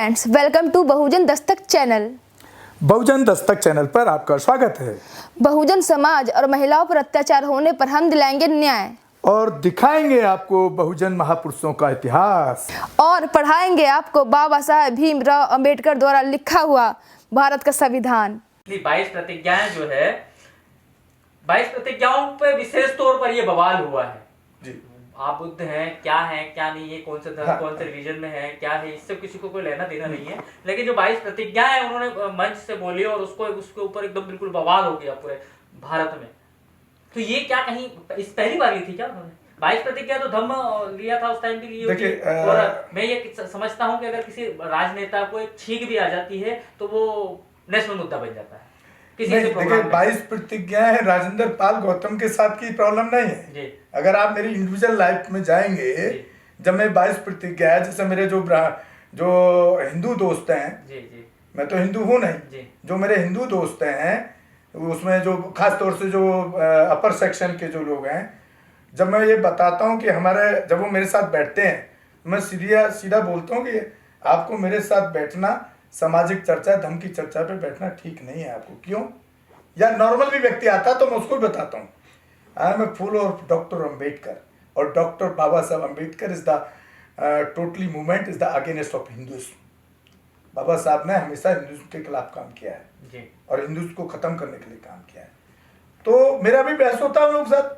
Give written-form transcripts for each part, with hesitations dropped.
Friends, welcome to Bahujan Dastak channel. Bahujan Dastak channel पर आपका स्वागत है। बहुजन समाज और महिलाओं पर अत्याचार होने पर हम दिलाएंगे न्याय और दिखाएंगे आपको बहुजन महापुरुषों का इतिहास और पढ़ाएंगे आपको बाबा साहेब भीमराव अंबेडकर द्वारा लिखा हुआ भारत का संविधान। 22 प्रतिज्ञाएं जो है, 22 प्रतिज्ञाओं पर विशेष तौर पर ये बवाल हुआ है जी। आप बुद्ध हैं, क्या है क्या नहीं है, कौन से धर्म कौन से रिलीजन में है, क्या है, इससे किसी को कोई लेना देना नहीं है। लेकिन जो 22 प्रतिज्ञाएं उन्होंने मंच से बोली और उसके ऊपर एकदम बिल्कुल बवाल हो गया पूरे भारत में। तो ये क्या कहीं इस पहली बार ली थी क्या उन्होंने? 22 प्रतिज्ञा तो धम्म लिया था उस टाइम भी ली होगी। और मैं ये समझता हूँ कि अगर किसी राजनेता को एक छींक भी आ जाती है तो वो नेशनल मुद्दा बन जाता है। देखिए 22 प्रतिज्ञाएं राजेंद्र पाल गौतम के साथ की प्रॉब्लम नहीं है जी। अगर आप मेरी इंडिविजुअल लाइफ में जाएंगे, जब मैं 22 प्रतिज्ञाएं, जैसे मेरे जो हिंदू दोस्त हैं, जी। मैं तो हिंदू हूँ नहीं, जो मेरे हिंदू दोस्त हैं उसमें जो खास तौर से जो अपर सेक्शन के जो लोग हैं, जब मैं ये बताता हूँ कि जब वो मेरे साथ बैठते हैं, मैं सीधा बोलता हूँ कि आपको मेरे साथ बैठना, सामाजिक चर्चा, धर्म की चर्चा पे बैठना ठीक नहीं है आपको। क्यों? या नॉर्मल भी व्यक्ति आता तो मैं उसको भी बताता हूँ, I am a full of doctor Ambedkar, और doctor Baba Saheb Ambedkar is the totally movement is the against of Hinduism. Baba Saheb ने हमेशा हिंदुइज्म के खिलाफ काम किया है जी। और हिंदुइज्म को खत्म करने के लिए काम किया है। तो मेरा भी बहस होता है उन लोग साथ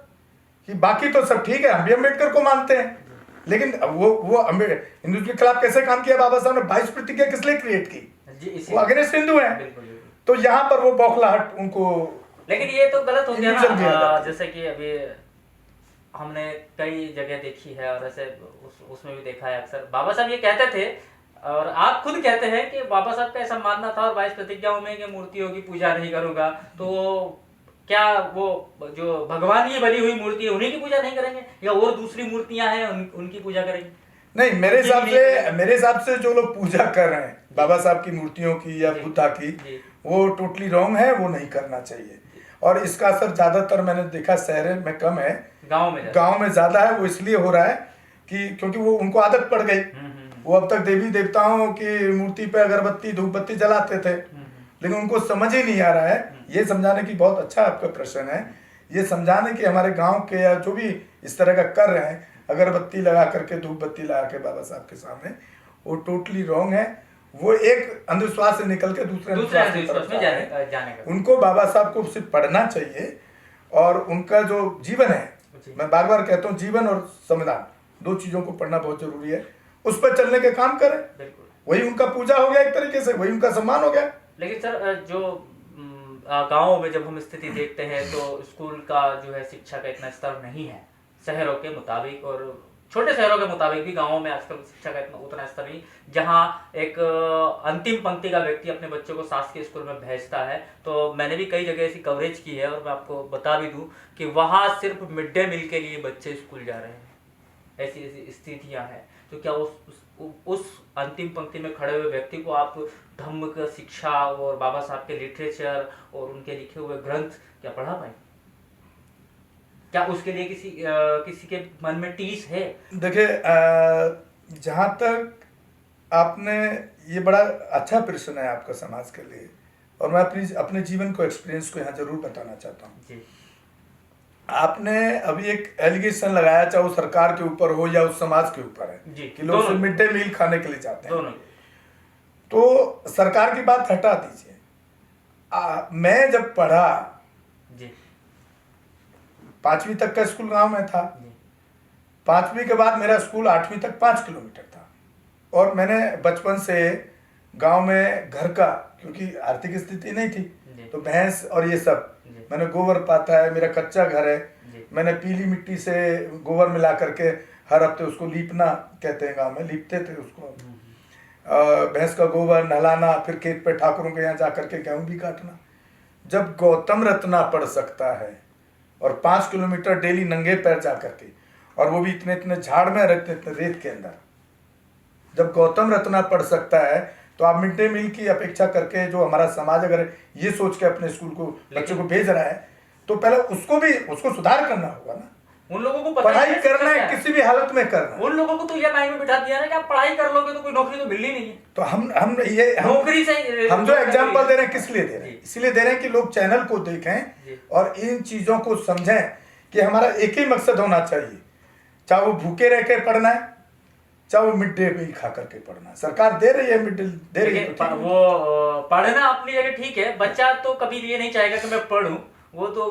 कि बाकी तो सब ठीक है, हम भी अम्बेडकर को मानते हैं, लेकिन वो हिंदुइज्म के खिलाफ कैसे काम किया बाबा साहब ने? 22 प्रतिज्ञा किस लिए क्रिएट की? वो अगेंस्ट हिंदू हैं। तो यहाँ पर वो बौखलाहट उनको, लेकिन ये तो गलत हो गया ना। जैसे कि अभी हमने कई जगह देखी है और ऐसे उसमें भी देखा है, अक्सर बाबा साहब ये कहते थे और आप खुद कहते हैं कि बाबा साहब का ऐसा मानना था और 22 प्रतिज्ञाओं में कि मूर्तियों की पूजा नहीं करूंगा। तो क्या वो जो भगवान की बनी हुई मूर्ति है उन्हीं की पूजा नहीं करेंगे या और दूसरी मूर्तियां हैं उनकी पूजा करेंगे? नहीं, मेरे हिसाब से जो लोग पूजा कर रहे हैं बाबा साहब की मूर्तियों की या बुद्धा की, वो टोटली रॉन्ग है, वो नहीं करना चाहिए। और इसका असर ज्यादातर मैंने देखा शहर में कम है, गांव में ज्यादा है। वो इसलिए हो रहा है कि क्योंकि वो उनको आदत पड़ गई। वो अब तक देवी देवताओं की मूर्ति पे अगरबत्ती धूप बत्ती जलाते थे, लेकिन उनको समझ ही नहीं आ रहा है। ये समझाने की बहुत अच्छा आपका प्रश्न है, ये समझाने की हमारे गांव के या जो भी इस तरह का कर रहे हैं अगरबत्ती लगा करके धूप बत्ती लगा के बाबा साहब के सामने, वो टोटली रॉन्ग है। वो एक अंधविश्वास से निकल के दूसरे अंधविश्वास में जाने का। उनको बाबा साहब को सिर्फ पढ़ना चाहिए और उनका जो जीवन है, मैं बार बार कहता हूँ, जीवन और संविधान दो चीजों को पढ़ना बहुत जरूरी है। उस पर चलने के काम करें, वही उनका पूजा हो गया एक तरीके से, वही उनका सम्मान हो गया। लेकिन सर जो गाँव में जब हम स्थिति देखते हैं तो स्कूल का जो है शिक्षा का इतना स्तर नहीं है शहरों के मुताबिक, और छोटे शहरों के मुताबिक भी गाँवों में आजकल शिक्षा का उतना स्तर नहीं, जहाँ एक अंतिम पंक्ति का व्यक्ति अपने बच्चों को शासकीय स्कूल में भेजता है। तो मैंने भी कई जगह ऐसी कवरेज की है और मैं आपको बता भी दूं कि वहाँ सिर्फ मिड डे मील के लिए बच्चे स्कूल जा रहे हैं, ऐसी स्थितियाँ हैं। तो क्या उस अंतिम पंक्ति में खड़े हुए व्यक्ति को आप धम्म का शिक्षा और बाबा साहब के लिटरेचर और उनके लिखे हुए ग्रंथ क्या पढ़ा पाए? क्या उसके लिए किसी के मन में टीस है? देखिए, जहाँ तक आपने, ये बड़ा अच्छा प्रश्न है आपका समाज के लिए, और मैं अपने जीवन को एक्सपीरियंस को यहाँ जरूर बताना चाहता हूँ। आपने अभी एक एलिगेशन लगाया, चाहे वो सरकार के ऊपर हो या उस समाज के ऊपर है कि लोग मिड डे मील खाने के लिए जाते हैं। तो सरकार की बात हटा दीजिए, मैं जब पढ़ा 5वीं तक का स्कूल गांव में था। 5वीं के बाद मेरा स्कूल 8वीं तक 5 किलोमीटर था, और मैंने बचपन से गांव में घर का, क्योंकि आर्थिक स्थिति नहीं थी, तो भैंस और ये सब मैंने गोबर पाता है, मेरा कच्चा घर है, मैंने पीली मिट्टी से गोबर मिला करके हर हफ्ते उसको लीपना कहते हैं, गांव में लीपते थे उसको, भैंस का गोबर नहलाना, फिर खेत पे ठाकुरों के यहाँ जा करके गेहूं भी काटना। जब गौतम रत्ना पढ़ सकता है और 5 किलोमीटर डेली नंगे पैर जा करके, और वो भी इतने इतने झाड़ में रखते इतने रेत के अंदर, जब गौतम रत्ना पढ़ सकता है, तो आप मिड डे मील की अपेक्षा करके जो हमारा समाज अगर ये सोच के अपने स्कूल को बच्चों को भेज रहा है, तो पहले उसको सुधार करना होगा ना। उन लोगों को पता पढ़ाई है करना है, क्या किसी भी हालत में करना है। उन लोगों को तो ये माइंड में बिठा दिया ना कि आप पढ़ाई कर लोगे तो कोई नौकरी तो मिलनी नहीं है। तो हम नौकरी से हम जो एग्जाम्पल दे रहे हैं किस लिए दे रहे हैं? जी। इसलिए दे रहे हैं कि लोग चैनल को जी। देखें और इन चीजों को समझें कि हमारा एक ही मकसद होना चाहिए, चाहे वो भूखे रह के पढ़ना है, चाहे वो मिड डे मील खा करके पढ़ना है। सरकार दे रही है मिड डे दे रही है, देखिए, वो पढ़ना अपनी जगह ठीक है, बच्चा तो कभी ये नहीं चाहेगा कि मैं पढ़ूं, वो तो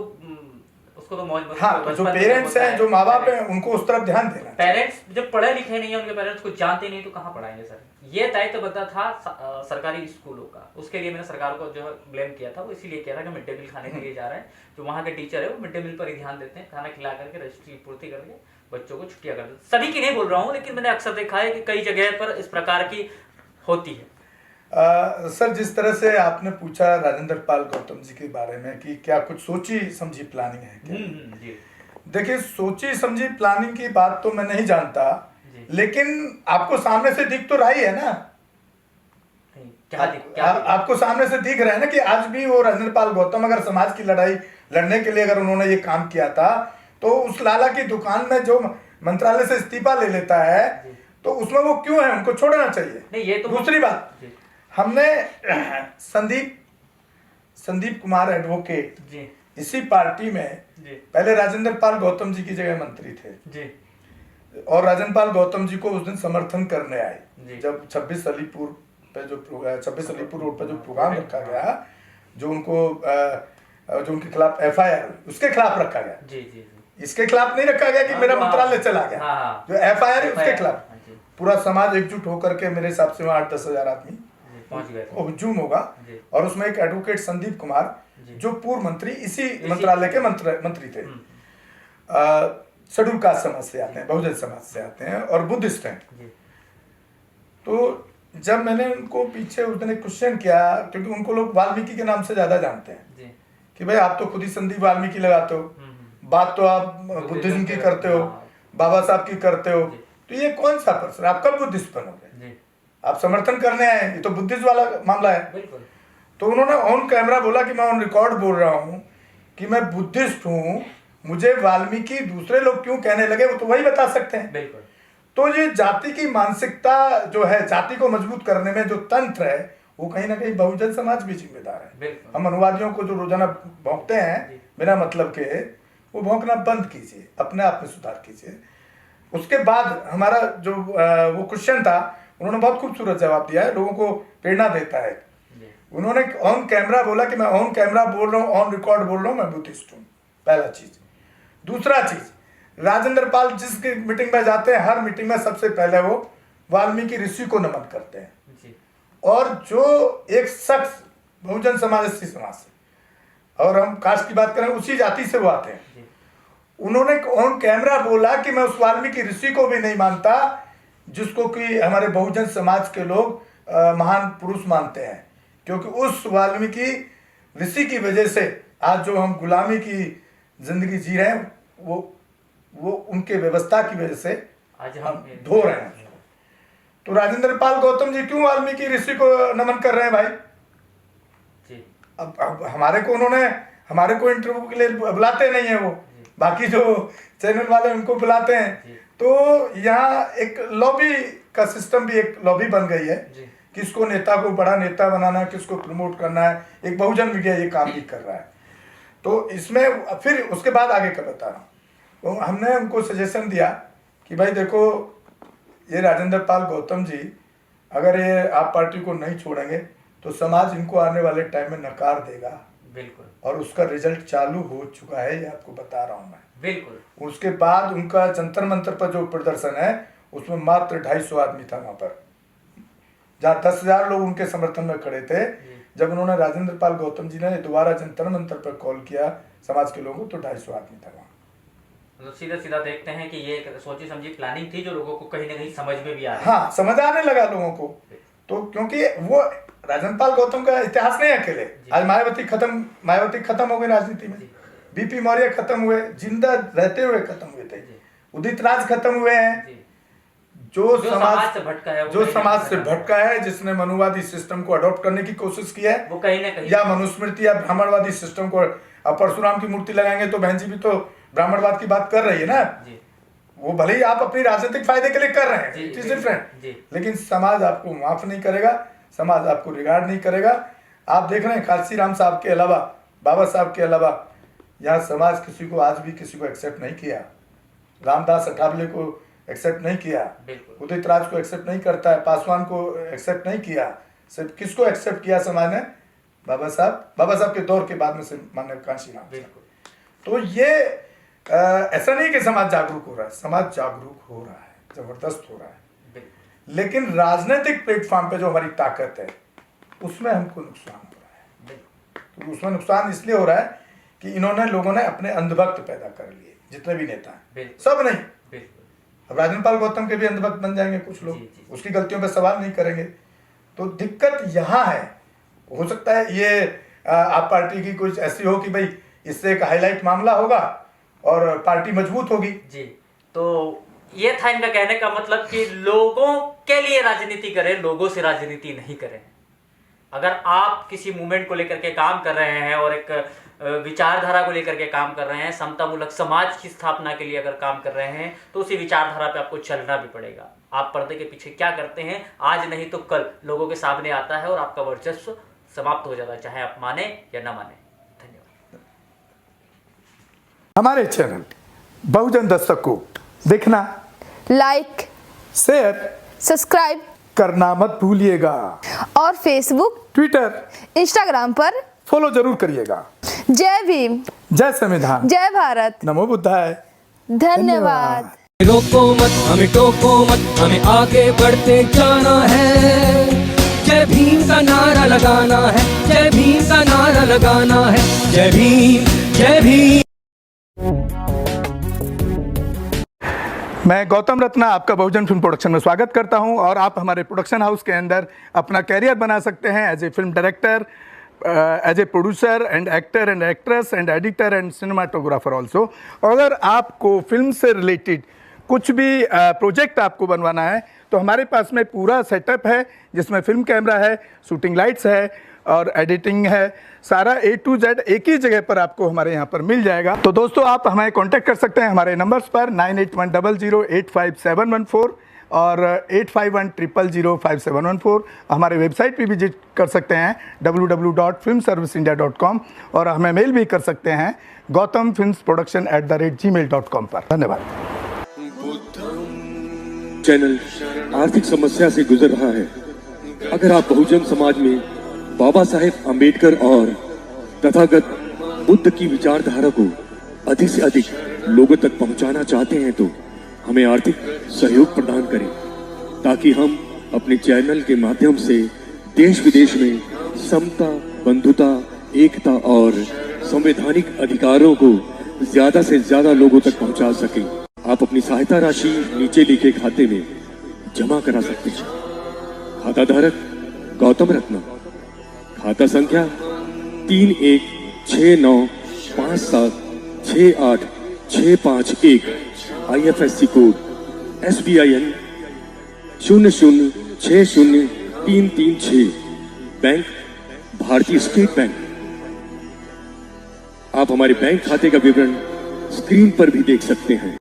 उसको तो मौज मस्ती हाँ, तो जो पेरेंट्स हैं, जो माँ बाप हैं, उनको उस तरफ ध्यान देना। पेरेंट्स जब पढ़े लिखे नहीं है, उनके पेरेंट्स को जानते नहीं तो कहाँ पढ़ाएंगे सर। ये दायित्व बनता था सरकारी स्कूलों का। उसके लिए मैंने सरकार को जो है ब्लेम किया था, वो इसीलिए किया था कि मिड डे मील खाने के लिए जा रहे हैं, जो वहाँ के टीचर है वो मिड डे मील पर ही ध्यान देते हैं, खाना खिला करके रजिस्ट्री पूर्ति करके बच्चों को छुट्टियां कर देते। सभी की नहीं बोल रहा हूँ, लेकिन मैंने अक्सर देखा है कि कई जगह पर इस प्रकार की होती है। सर, जिस तरह से आपने पूछा राजेंद्र पाल गौतम जी के बारे में कि क्या कुछ सोची समझी प्लानिंग है क्या? जी। देखिए, सोची समझी प्लानिंग की बात तो मैं नहीं जानता, लेकिन आपको सामने से दिख तो रहा ही है ना। आपको सामने से दिख रहा है ना कि आज भी वो राजेंद्र पाल गौतम अगर समाज की लड़ाई लड़ने के लिए अगर उन्होंने ये काम किया था, तो उस लाला की दुकान में जो मंत्रालय से इस्तीफा ले लेता है, तो उसमें वो क्यों है? उनको छोड़ना चाहिए। नहीं, ये तो दूसरी बात, हमने संदीप कुमार एडवोकेट जी इसी पार्टी में जी पहले राजेंद्र पाल गौतम जी की जगह मंत्री थे जी, और राजेंद्र पाल गौतम जी को उस दिन समर्थन करने आए जी। जब 26 अलीपुर रोड पे जो प्रोग्राम रखा गया, जो उनके खिलाफ FIR उसके खिलाफ रखा गया। जी जी जी। इसके खिलाफ नहीं रखा गया कि मेरा मंत्रालय चला गया। हाँ। जो FIR है उसके खिलाफ जी। पूरा समाज एकजुट होकर के, मेरे हिसाब से वहाँ 8-10 हजार आदमी पहुंच गए थे। हुजूम होगा, जी। और उसमें एक एडवोकेट संदीप कुमार जी। जो पूर्व मंत्री इसी मंत्रालय के मंत्री थे, शेड्यूल कास्ट समाज से आते हैं, बहुजन समाज से आते हैं और बुद्धिस्ट हैं। जी। तो जब मैंने उनको पीछे उस दिन एक क्वेश्चन किया, क्योंकि उनको लोग वाल्मीकि के नाम से ज्यादा जानते हैं जी। कि भाई आप तो खुद ही संदीप वाल्मीकि लगाते हो, बात तो आप बुद्धिज्म की करते हो, बाबा साहब की करते हो, तो ये कौन सा पर्सन? आप कब बुद्धिस्ट बनोगे? आप समर्थन करने आए, ये तो बुद्धिस्ट वाला मामला है। बिल्कुल। तो उन्होंने ऑन कैमरा बोला कि मैं ऑन रिकॉर्ड बोल रहा हूँ कि मैं बुद्धिस्ट हूँ, मुझे वाल्मीकि दूसरे लोग क्यों कहने लगे वो तो वही बता सकते हैं। बिल्कुल। तो ये जाति की मानसिकता जो है, जाति को मजबूत करने में जो तंत्र है, वो कहीं ना कहीं बहुजन समाज भी जिम्मेदार है। हम अनुवादियों को जो रोजाना भौंकते हैं बिना मतलब के, वो भौंकना बंद कीजिए, अपने आप में सुधार कीजिए। उसके बाद हमारा जो वो क्वेश्चन था, उन्होंने बहुत खूबसूरत जवाब दिया है, लोगों को प्रेरणा देता है। उन्होंने ऑन कैमरा बोला कि मैं ऑन कैमरा बोल रहा हूँ, ऑन रिकॉर्ड बोल रहा हूँ, मैं बुद्धिस्ट हूँ, पहला चीज। दूसरा चीज, राजेंद्र पाल जिस मीटिंग में जाते हैं, हर मीटिंग में सबसे पहले वो वाल्मीकि ऋषि को नमन करते हैं। और जो एक शख्स बहुजन समाज से, और हम कास्ट की बात करें, उसी जाति से वो आते हैं, उन्होंने ऑन कैमरा बोला कि मैं उस वाल्मीकि ऋषि को भी नहीं मानता जिसको कि हमारे बहुजन समाज के लोग महान पुरुष मानते हैं, क्योंकि उस वाल्मीकि ऋषि की वजह से आज जो हम गुलामी की जिंदगी जी रहे हैं, वो उनके व्यवस्था की वजह से आज हम धो रहे हैं। तो राजेंद्र पाल गौतम जी क्यों वाल्मीकि ऋषि को नमन कर रहे हैं भाई? अब हमारे को इंटरव्यू के लिए बुलाते नहीं है, वो बाकी जो चैनल वाले उनको बुलाते हैं। तो यहाँ एक लॉबी का सिस्टम भी, एक लॉबी बन गई है, किसको नेता को बड़ा नेता बनाना है, किसको प्रमोट करना है। एक बहुजन मीडिया ये काम भी कर रहा है। तो इसमें फिर उसके बाद आगे का बता रहा हूँ। तो हमने उनको सजेशन दिया कि भाई देखो, ये राजेंद्र पाल गौतम जी अगर ये आप पार्टी को नहीं छोड़ेंगे तो समाज इनको आने वाले टाइम में नकार देगा। बिल्कुल। और उसका रिजल्ट चालू हो चुका है, ये आपको बता रहा हूँ मैं। बिल्कुल। उसके बाद उनका जंतर मंतर पर जो प्रदर्शन है, उसमें मात्र 250 आदमी था वहां पर, जहाँ 10,000 लोग उनके समर्थन में खड़े थे। जब उन्होंने राजेंद्र पाल गौतम जी ने दोबारा जंतर मंतर पर कॉल किया समाज के लोगों, तो 250 आदमी था वहाँ। मतलब सीधा सीधा देखते हैं कि ये एक सोची समझी प्लानिंग थी, जो लोगों को कहीं ना कहीं समझ में भी आ रही है। हाँ, समझ आने लगा लोगों को। तो क्योंकि वो राजेंद्र पाल गौतम का इतिहास नहीं अकेले, आज मायावती खत्म हो गई राजनीति में, BP मौर्य खत्म हुए, जिंदा रहते हुए खत्म हुए थे, उदित राज खत्म हुए हैं। जो समाज से भटका है, जिसने मनुवादी सिस्टम को अडॉप्ट करने की कोशिश की है, वो कहीं ना कहीं, या मनुस्मृति या ब्राह्मणवादी सिस्टम को, अब परशुराम की मूर्ति लगाएंगे तो बहन जी भी तो ब्राह्मणवाद की बात कर रही है ना, जी वो भले ही आप अपनी राजनीतिक फायदे के लिए कर रहे हैं, जी, इट इज जी, डिफरेंट, जी। लेकिन समाज आपको माफ नहीं करेगा, समाज आपको रिगार्ड नहीं करेगा। आप देख रहे हैं काशी राम साहब के अलावा, बाबा साहब के अलावा यहाँ समाज किसी को आज भी किसी को एक्सेप्ट नहीं किया। रामदास अठावले को एक्सेप्ट नहीं किया, उदित राज को एक्सेप्ट नहीं करता है, पासवान को एक्सेप्ट नहीं किया। सिर्फ किसको एक्सेप्ट किया समाज ने? बाबा साहब के दौर के बाद में से माननीय काशी राम। तो ये ऐसा नहीं कि समाज जागरूक हो रहा है, समाज जागरूक हो रहा है, जबरदस्त हो रहा है, लेकिन राजनीतिक प्लेटफॉर्म पे जो हमारी ताकत है उसमें हमको नुकसान हो रहा है। तो उसमें नुकसान इसलिए हो रहा है कि इन्होंने लोगों ने अपने अंधभक्त पैदा कर लिए, जितने भी नेता हैं, सब नहीं। अब राजनपाल गौतम के भी अंधभक्त बन जाएंगे कुछ लोग, उसकी गलतियों पे सवाल नहीं करेंगे। तो दिक्कत यहाँ है। हो सकता है ये आप पार्टी की कुछ ऐसी हो कि भाई इससे एक हाईलाइट मामला होगा और पार्टी मजबूत होगी। जी, तो ये था इनका कहने का मतलब कि लोगों के लिए राजनीति करें, लोगों से राजनीति नहीं करें। अगर आप किसी मूवमेंट को लेकर के काम कर रहे हैं और एक विचारधारा को लेकर के काम कर रहे हैं, समतामूलक समाज की स्थापना के लिए अगर काम कर रहे हैं, तो उसी विचारधारा पे आपको चलना भी पड़ेगा। आप पर्दे के पीछे क्या करते हैं, आज नहीं तो कल लोगों के सामने आता है और आपका वर्चस्व समाप्त हो जाता है, चाहे आप माने या ना माने। धन्यवाद। हमारे चैनल बहुजन दस्तक को देखना, लाइक, शेयर, सब्सक्राइब करना मत भूलिएगा और फेसबुक, ट्विटर, इंस्टाग्राम पर फॉलो जरूर करिएगा। जय भीम, जय संविधान, जय भारत, नमो बुद्धाय। धन्यवाद। रोको मत, हमें टोको मत, हमें आगे बढ़ते जाना है। जय भीम का नारा लगाना है, जय भीम का नारा लगाना है। जय भीम, जय भीम। मैं गौतम रत्ना आपका बहुजन फिल्म प्रोडक्शन में स्वागत करता हूं और आप हमारे प्रोडक्शन हाउस के अंदर अपना कैरियर बना सकते हैं as a film director, as a producer and actor and actress and editor and cinematographer also. अगर आपको फिल्म से रिलेटेड कुछ भी प्रोजेक्ट आपको बनवाना है तो हमारे पास में पूरा सेटअप है, जिसमें फिल्म कैमरा है, शूटिंग लाइट्स है और एडिटिंग है। सारा A to Z एक ही जगह पर आपको हमारे यहाँ पर मिल जाएगा। तो दोस्तों आप हमें कांटेक्ट कर सकते हैं हमारे नंबर्स पर 9810085714 और 8510005714। हमारे वेबसाइट पे विजिट कर सकते हैं www.filmserviceindia.com और हमें मेल भी कर सकते हैं gautamfilmsproduction@gmail.com पर। धन्यवाद। चैनल आर्थिक समस्या से गुजर रहा है। अगर आप बहुजन समाज में बाबा साहेब अम्बेडकर और तथागत बुद्ध की विचारधारा को अधिक से अधिक लोगों तक पहुंचाना चाहते हैं तो हमें आर्थिक सहयोग प्रदान करें, ताकि हम अपने चैनल के माध्यम से देश विदेश में समता, बंधुता, एकता और संवैधानिक अधिकारों को ज्यादा से ज्यादा लोगों तक पहुंचा सकें। आप अपनी सहायता राशि नीचे लिखे खाते में जमा करा सकते हैं। खाता धारक गौतम रत्ना, खाता संख्या 3169576865 IFSC कोड SBIN 0060336, बैंक भारतीय स्टेट बैंक। आप हमारे बैंक खाते का विवरण स्क्रीन पर भी देख सकते हैं।